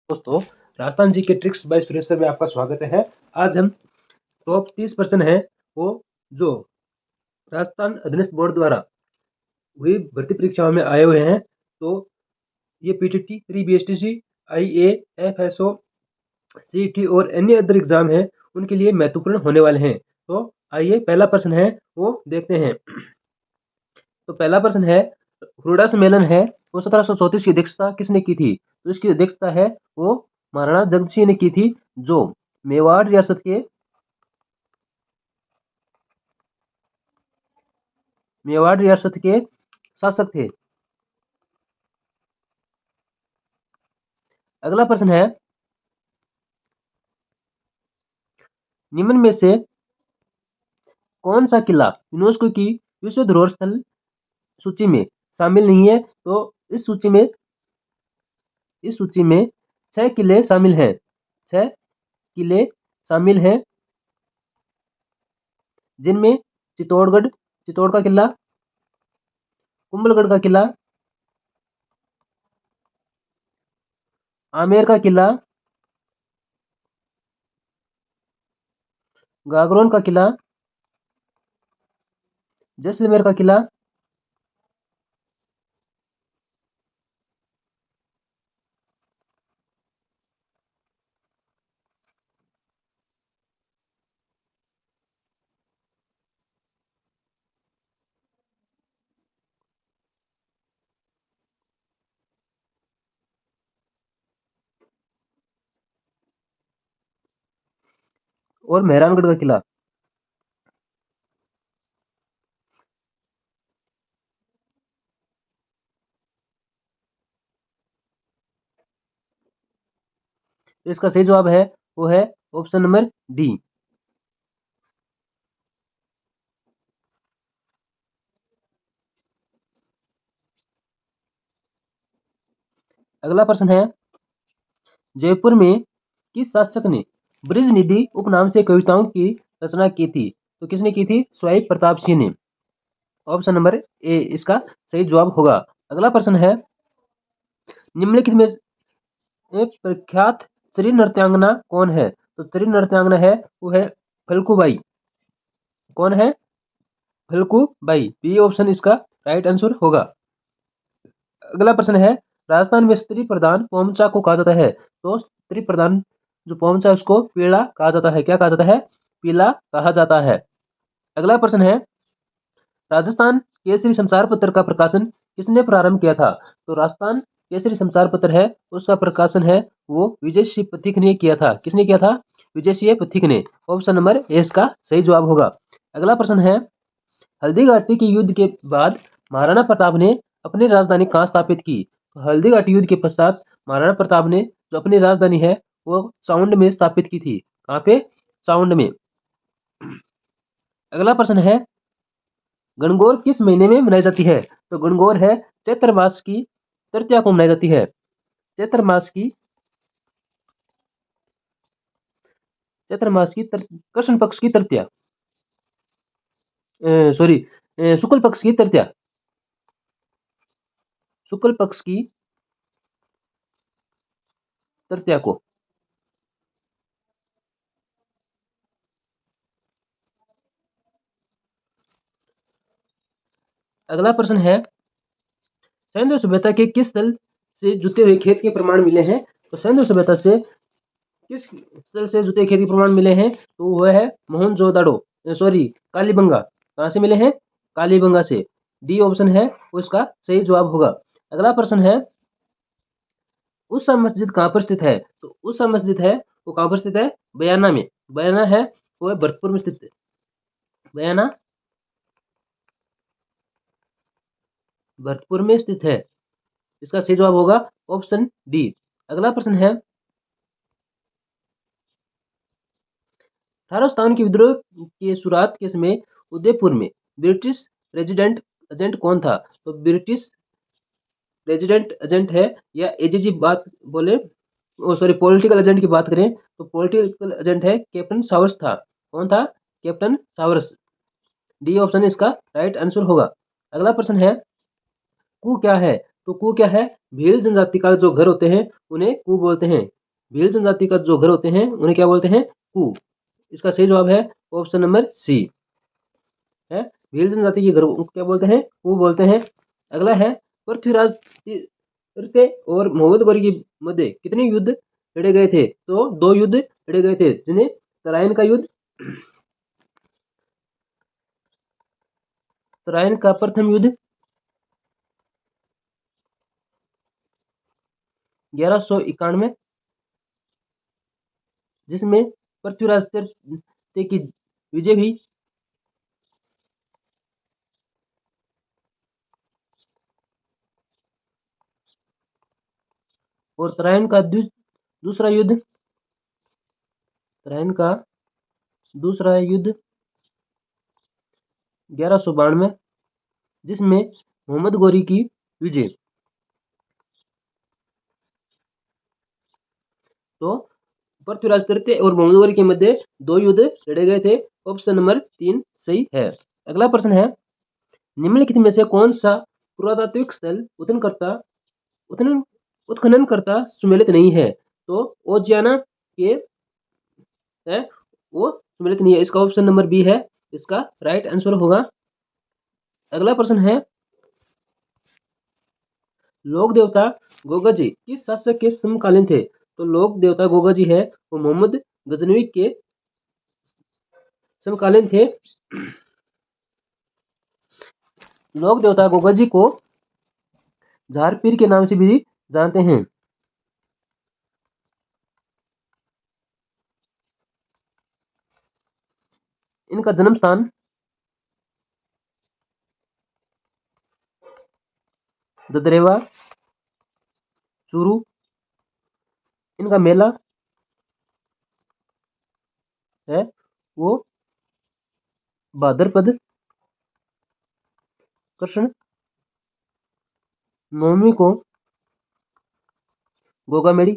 दोस्तों, राजस्थान जी के tricks bye Suresh sir में आपका स्वागत है। आज हम टॉप 30% हैं वो जो राजस्थान अधीनस्थ बोर्ड द्वारा हुई भर्ती परीक्षाओं में आए हुए हैं। तो ये पीटीटी, प्री बीएसटीसी, आईए, एफएसओ, सीईटी और अन्य अदर एग्जाम है, उनके लिए महत्वपूर्ण होने वाले हैं। तो आइए पहला प्रश्न है वो देखते हैं। तो पहला प्रश्न है, हुरडा सम्मेलन है वो 1734 की अध्यक्षता किसने की थी? तो इसकी अध्यक्षता है वो महाराणा जगत सिंह ने की थी, जो मेवाड़ रियासत के शासक थे। अगला प्रश्न है, निम्न में से कौन सा किला यूनेस्को की विश्व धरोहर स्थल सूची में शामिल नहीं है? तो इस सूची में 6 किले शामिल हैं। 6 किले शामिल हैं, जिनमें चित्तौड़ का किला, कुंभलगढ़ का किला, आमेर का किला, गागरोन का किला, जैसलमेर का किला, और मेहरानगढ़ का किला। तो इसका सही जवाब है वो है ऑप्शन नंबर डी। अगला प्रश्न है, जयपुर में किस शासक ने ब्रिज निधि उपनाम से कविताओं की रचना की थी? तो किसने की थी? स्वाई प्रताप सिंह ने। ऑप्शन नंबर ए इसका सही जवाब होगा। अगला प्रश्न है, निम्नलिखित में प्रख्यात स्त्री नृत्यांगना कौन है? तो स्त्री नृत्यांगना है वो है फल्गुबाई। कौन है? फल्गुबाई। बी ऑप्शन इसका राइट आंसर होगा। अगला प्रश्न है, राजस्थान में स्त्री प्रधान पोमचा को कहा जाता है? तो स्त्री प्रधान जो पोमचा है उसको पीला कहा जाता है। क्या कहा जाता है? पीला कहा जाता है। अगला प्रश्न है, राजस्थान केसरी समाचार पत्र का प्रकाशन किसने प्रारंभ किया था? तो राजस्थान केसरी समाचार पत्र है उसका प्रकाशन है वो विजय सिंह पथिक ने किया था। किसने किया था? विजय सिंह पथिक ने। ऑप्शन नंबर ए इसका सही जवाब होगा। अगला प्रश्न है, हल्दी घाटी के युद्ध के बाद महाराणा प्रताप ने अपनी राजधानी कहाँ स्थापित की? तो हल्दी घाटी युद्ध के पश्चात महाराणा प्रताप ने जो अपनी राजधानी है वो साउंड में स्थापित की थी। कहाँ पे? साउंड में। अगला प्रश्न है, गणगौर किस महीने में मनाई जाती है? तो गणगौर है चैत्र मास की तृतीया को मनाई जाती है। कृष्ण पक्ष की तृतीया, सॉरी, शुक्ल पक्ष की तृतीया, शुक्ल पक्ष की तृतीया को। अगला प्रश्न है, सैन्य सभ्यता के किस स्थल से जुते हुए खेत के प्रमाण मिले हैं? तो सैन्य सभ्यता से किस स्थल से जुते खेत के प्रमाण मिले हैं? तो वह है मोहनजोदाड़ो, सॉरी, कालीबंगा। कहाँ से मिले हैं? कालीबंगा से। डी ऑप्शन है वो इसका सही जवाब होगा। अगला प्रश्न है, उषा मस्जिद कहाँ पर स्थित है? तो उषा मस्जिद है वो कहाँ पर स्थित है? बयाना में। बयाना है वो है भरतपुर में स्थित है। बयाना भरतपुर में स्थित है। इसका सही जवाब होगा ऑप्शन डी। अगला प्रश्न है, 1857 के विद्रोह के शुरुआत के समय उदयपुर में ब्रिटिश रेजिडेंट एजेंट कौन था? तो ब्रिटिश रेजिडेंट एजेंट है या एजीजी बात बोले, सॉरी, पॉलिटिकल एजेंट की बात करें तो पॉलिटिकल एजेंट है कैप्टन सावर्स था। कौन था? Captain showers. डी ऑप्शन इसका राइट आंसर होगा। अगला प्रश्न है, कू क्या है? तो कू क्या है? भील जनजाति का जो घर होते हैं उन्हें कू बोलते हैं। भील जनजाति का जो घर होते हैं उन्हें क्या बोलते हैं? कू। इसका सही जवाब है ऑप्शन नंबर सी है। भील जनजाति के घर को क्या बोलते हैं? कू बोलते हैं। अगला है पृथ्वीराज तृतीय और मोहम्मद गौरी के मध्य कितने युद्ध लड़े गए थे? तो 2 युद्ध लड़े गए थे, जिन्हें तराइन का युद्ध, तराइन का प्रथम युद्ध 1191, जिसमें पृथ्वीराज तृतीय की विजय हुई। और दूसरा युद्ध, तराइन का दूसरा युद्ध 1192, जिसमें मोहम्मद गौरी की विजय। तो पृथ्वीराज तृतीय और मोहम्मद गौरी के मध्य 2 युद्ध लड़े गए थे। ऑप्शन नंबर 3 सही है। अगला प्रश्न है, निम्नलिखित में से कौन सा पुरातात्विक स्थल उत्खनन करता सुमेलित नहीं है? तो ओजियाना के है वो सुमेलित नहीं है। इसका ऑप्शन नंबर बी है इसका राइट आंसर होगा। अगला प्रश्न है, लोक देवता गोगा जी किस शासक के समकालीन थे? तो लोक देवता गोगा जी है वो मोहम्मद गजनवी के समकालीन थे। लोक देवता गोगा जी को झार पीर के नाम से भी जानते हैं। इनका जन्म स्थान ददरेवा, चूरू। इनका मेला है वो भाद्रपद कृष्ण नवमी को गोगामेड़ी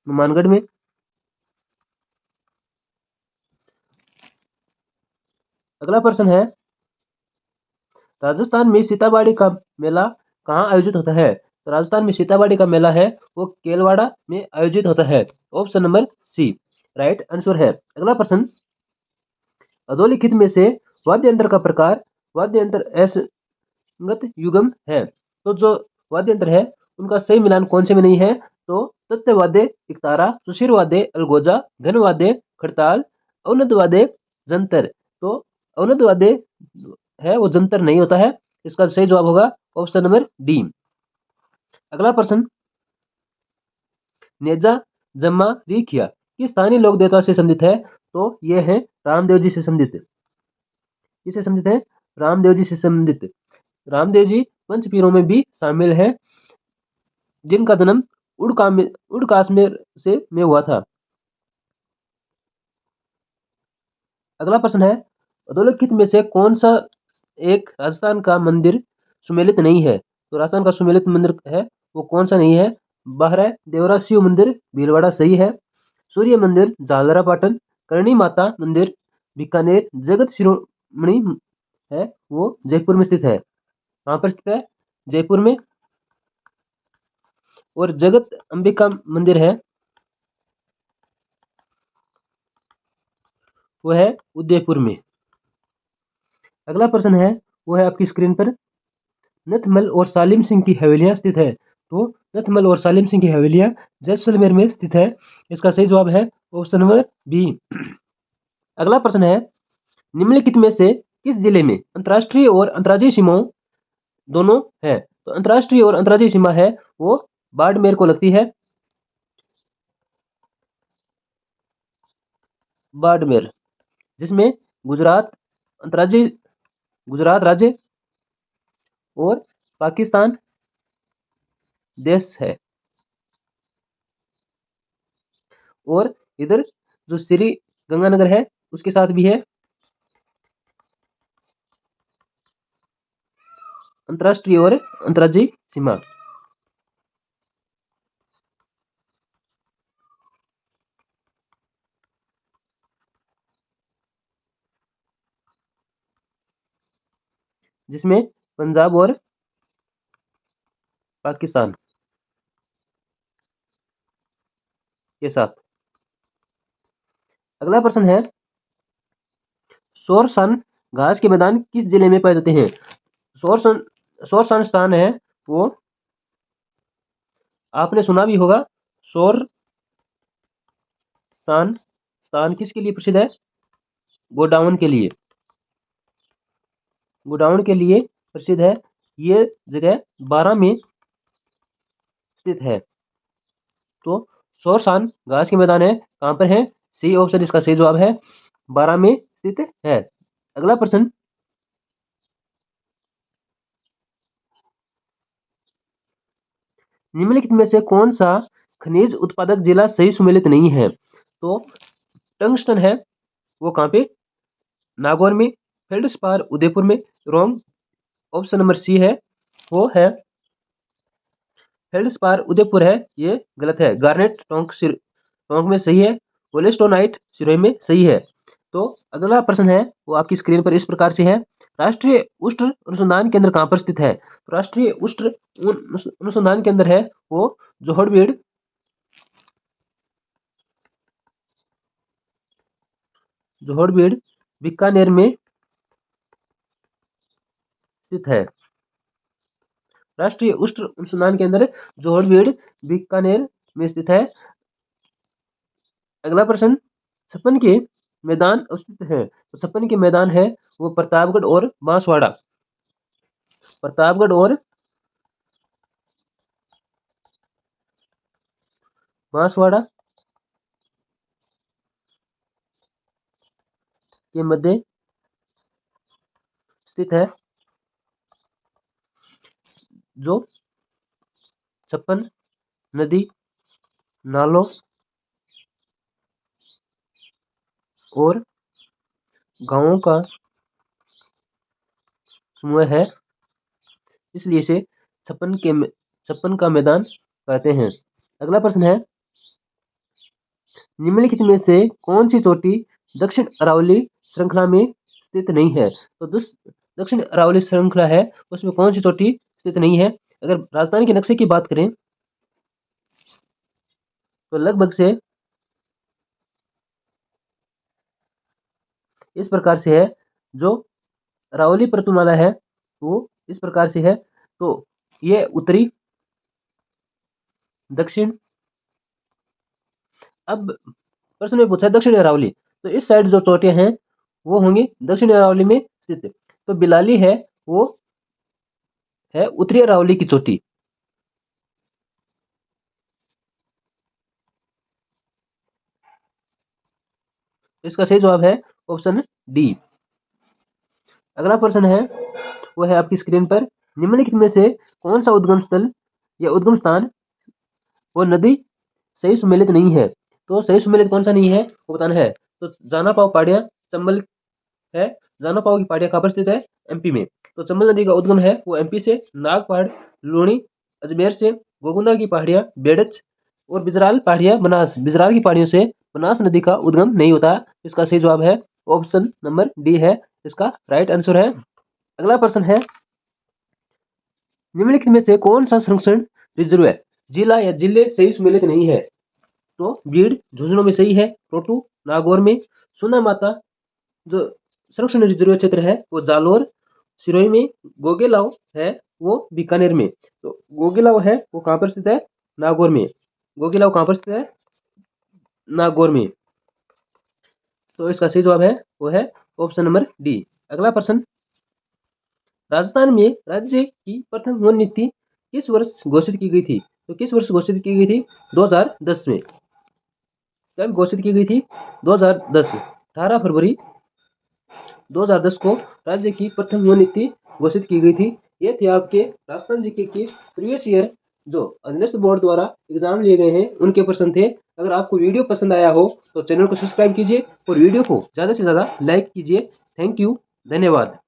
हनुमानगढ़ में। अगला प्रश्न है, राजस्थान में सीताबाड़ी का मेला कहाँ आयोजित होता है? तो राजस्थान में सीताबाड़ी का मेला है वो केलवाड़ा में आयोजित होता है। Option number C right answer है। अगला प्रश्न, अधोलिखित में से वाद्य यंत्र का प्रकार वाद्य यंत्र असंगत युग्म है। तो जो वाद्य यंत्र है उनका सही मिलान कौन से में नहीं है? तो तत्व वाद्य इकतारा, सुशीर वाद्य अलगोजा, घन वाद्य खड़ताल, अवनद वाद्य जंतर। तो अवनद वाद्य है वो जंतर नहीं होता है। इसका सही जवाब होगा ऑप्शन नंबर डी। अगला प्रश्न, नेजा जम्मा रिखिया किस स्थानीय लोक देवता से संबंधित है? तो ये है रामदेव जी से संबंधित। किससे संबंधित है? रामदेव जी से संबंधित। रामदेव जी पंचपीरों में भी शामिल है, जिनका जन्म उड़कास में हुआ था। अगला प्रश्न है, अधोलिखित में से कौन सा एक राजस्थान का मंदिर सुमेलित नहीं है? तो राजस्थान का सुमेलित मंदिर है वो कौन सा नहीं है? बाहर है देवरा शिव मंदिर भीलवाड़ा सही है। सूर्य मंदिर झालरा पाटन, करणी माता मंदिर बीकानेर, जगत शिरोमणि है वो जयपुर में स्थित है। कहाँ पर स्थित है? जयपुर में। और जगत अंबिका मंदिर है वो है उदयपुर में। अगला प्रश्न है वो है आपकी स्क्रीन पर, नथमल और सालिम सिंह की हवेलियां स्थित है। तो नथमल और सालिम सिंह की हवेलियां जैसलमेर में स्थित है। इसका सही जवाब है ऑप्शन नंबर बी। अगला प्रश्न है, निम्नलिखित में से किस जिले में अंतर्राष्ट्रीय और अंतर्राज्यीय सीमाओं दोनों है? तो अंतर्राष्ट्रीय और अंतर्राज्यीय सीमा है वो बाड़मेर को लगती है। बाड़मेर, जिसमें गुजरात अंतर्राज्यीय गुजरात राज्य और पाकिस्तान देश है। और इधर जो श्री गंगानगर है उसके साथ भी है अंतर्राष्ट्रीय और अंतर्राज्यीय सीमा। जिसमें पंजाब और पाकिस्तान। के साथ। अगला प्रश्न है, शोरसन घास के मैदान किस जिले में पाए जाते हैं? शोरसन स्थान है वो आपने सुना भी होगा। शोरसन स्थान किसके लिए प्रसिद्ध है? गोडाउन के लिए, गोडाउन के लिए प्रसिद्ध है। ये जगह 12 में स्थित है। तो शोरसन घास के मैदान है, कहां पर है? सी ऑप्शन इसका सही जवाब है, 12 में स्थित है। अगला प्रश्न, निम्नलिखित में से कौन सा खनिज उत्पादक जिला सही सुमेलित नहीं है? तो टंगस्टन है वो कहां पे? नागौर में। फेल्डस्पार उदयपुर में। रॉन्ग, ऑप्शन नंबर सी है वो है फेल्डस्पार उदयपुर है, ये गलत है। गार्नेट टोंक में सही है। वोलेस्टोनाइट सिरोही में सही है। तो अगला प्रश्न है वो आपकी स्क्रीन पर इस प्रकार से है, राष्ट्रीय उष्ण अनुसंधान केंद्र कहां पर स्थित है? तो राष्ट्रीय उष्ण अनुसंधान केंद्र है वो जोहोड़बीड़ बीकानेर में स्थित है। राष्ट्रीय उष्ण अनुसंधान केंद्र जोहोड़बीड़ बीकानेर में स्थित है। अगला प्रश्न, छप्पन के मैदान स्थित है। तो छप्पन के मैदान है वो प्रतापगढ़ और बांसवाड़ा, प्रतापगढ़ और बांसवाड़ा के मध्य स्थित है। जो छप्पन नदी नालों और गांवों का समूह है, इसलिए इसे छप्पन का मैदान कहते हैं। अगला प्रश्न है, निम्नलिखित में से कौन सी चोटी दक्षिण अरावली श्रृंखला में स्थित नहीं है? तो दक्षिण अरावली श्रृंखला है उसमें कौन सी चोटी स्थित नहीं है? अगर राजस्थान के नक्शे की बात करें तो लगभग से इस प्रकार से है। जो अरावली पर्वतमाला है वो इस प्रकार से है। तो ये उत्तरी, दक्षिण, अब प्रश्न में पूछा दक्षिण अरावली, तो इस साइड जो चोटियां हैं वो होंगी दक्षिण अरावली में स्थित। तो बिलाली है वो है उत्तरी अरावली की चोटी। इसका सही जवाब है ऑप्शन डी। अगला प्रश्न है वो है आपकी स्क्रीन पर, निम्नलिखित में से कौन सा उद्गम स्थल या उद्गम स्थान वो नदी सही सुमेलित नहीं है? तो सही सुमेलित कौन सा नहीं है वो बताना है। तो जाना पाव पहाड़ियां चंबल है। जाना पाव की पहाड़ियां कहां पर स्थित है? एमपी में। तो चंबल नदी का उद्गम है वो एमपी से, नाग पहाड़ लूणी अजमेर से, गोगुंदा की पहाड़ियां बेड़च और बिजराल पहाड़ियां बनास, बिजराल की पहाड़ियों से बनास नदी का उद्गम नहीं होता। इसका सही जवाब है ऑप्शन नंबर डी है, इसका राइट आंसर है। अगला प्रश्न है, निम्नलिखित में से कौन सा संरक्षण रिजर्व है जिला या जिले सही सुमेलित नहीं है? तो बीड़ झुंझुनू में सही है, टोटू नागौर में, सुना माता जो संरक्षण रिजर्व क्षेत्र है वो जालोर सिरोही में, गोगेलाव है वो बीकानेर में। तो गोगेलाव है वो कहां पर स्थित है? नागौर में। गोगेलाव कहां पर स्थित है? नागौर में। तो इसका सही जवाब है वो है ऑप्शन नंबर डी। अगला प्रश्न, राजस्थान में राज्य की प्रथम वन नीति किस वर्ष घोषित की गई थी? तो किस वर्ष घोषित की गई थी? 2010 में। कब घोषित की गई थी? 2010, 18 फरवरी 2010 को राज्य की प्रथम वन नीति घोषित की गई थी। ये थे आपके राजस्थान जीके के प्रीवियस ईयर जो अधीनस्थ बोर्ड द्वारा एग्जाम लिए गए हैं उनके प्रश्न थे। अगर आपको वीडियो पसंद आया हो तो चैनल को सब्सक्राइब कीजिए और वीडियो को ज़्यादा से ज़्यादा लाइक कीजिए। थैंक यू, धन्यवाद।